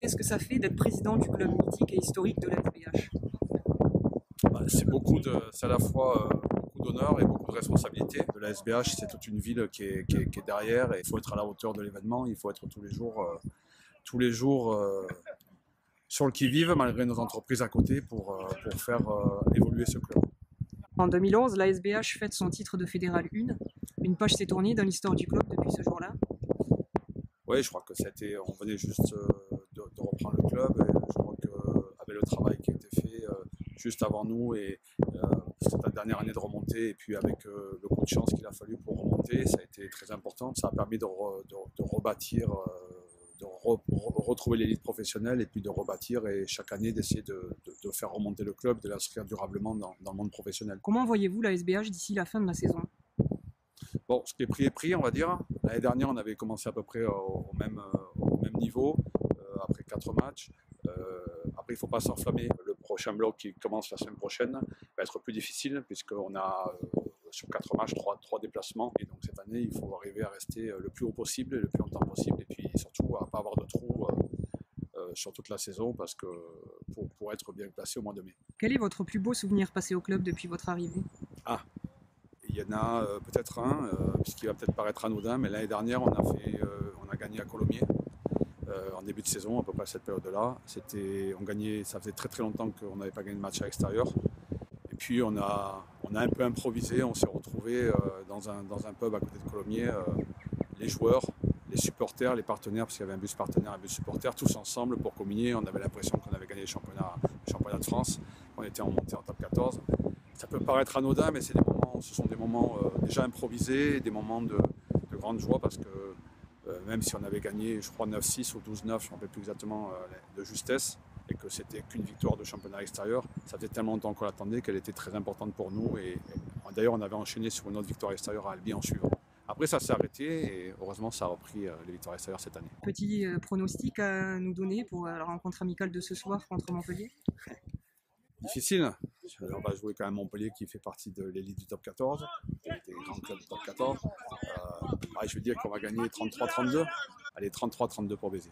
Qu'est-ce que ça fait d'être président du club mythique et historique de la SBH? C'est à la fois beaucoup d'honneur et beaucoup de responsabilité. De la SBH, c'est toute une ville qui est derrière et il faut être à la hauteur de l'événement. Il faut être tous les jours sur le qui-vive malgré nos entreprises à côté pour faire évoluer ce club. En 2011, la SBH fête son titre de Fédéral 1. Une page s'est tournée dans l'histoire du club depuis ce jour-là. Oui, je crois que on venait juste de reprendre le club et je crois qu'avec le travail qui a été fait juste avant nous et cette la dernière année de remontée et puis avec le coup de chance qu'il a fallu pour remonter, ça a été très important. Ça a permis de rebâtir, retrouver l'élite professionnelle et puis de rebâtir et chaque année d'essayer de faire remonter le club, de l'inscrire durablement dans le monde professionnel. Comment voyez-vous la SBH d'ici la fin de la saison? Bon, ce qui est pris est pris, on va dire. L'année dernière, on avait commencé à peu près au même niveau, après 4 matchs. Après, il ne faut pas s'enflammer. Le prochain bloc qui commence la semaine prochaine va être plus difficile, puisqu'on a sur 4 matchs, 3 déplacements. Et donc cette année, il faut arriver à rester le plus haut possible, le plus longtemps possible, et puis surtout à ne pas avoir de trous sur toute la saison, parce que pour être bien placé au mois de mai. Quel est votre plus beau souvenir passé au club depuis votre arrivée? Il y en a peut-être un, puisqu'il va peut-être paraître anodin, mais l'année dernière, on a gagné à Colomiers en début de saison, à peu près à cette période-là. On gagnait, ça faisait très très longtemps qu'on n'avait pas gagné de match à l'extérieur. Et puis on a un peu improvisé, on s'est retrouvé dans un pub à côté de Colomiers, les joueurs, les supporters, les partenaires, parce qu'il y avait un bus partenaire, un bus supporter, tous ensemble pour communier. On avait l'impression qu'on avait gagné le championnat de France, qu'on était monté en top 14. Ça peut paraître anodin, mais ce sont des moments déjà improvisés, des moments de grande joie parce que même si on avait gagné, je crois, 9-6 ou 12-9, je ne me rappelle plus exactement de justesse, et que c'était qu'une victoire de championnat extérieur, ça faisait tellement longtemps qu'on l'attendait qu'elle était très importante pour nous. Et d'ailleurs, on avait enchaîné sur une autre victoire extérieure à Albi en suivant. Après, ça s'est arrêté et heureusement, ça a repris les victoires extérieures cette année. Petit pronostic à nous donner pour la rencontre amicale de ce soir contre Montpellier? Difficile. On va jouer quand même Montpellier qui fait partie de l'élite du top 14, des grands clubs du top 14. Je veux dire qu'on va gagner 33-32. Allez, 33-32 pour Béziers.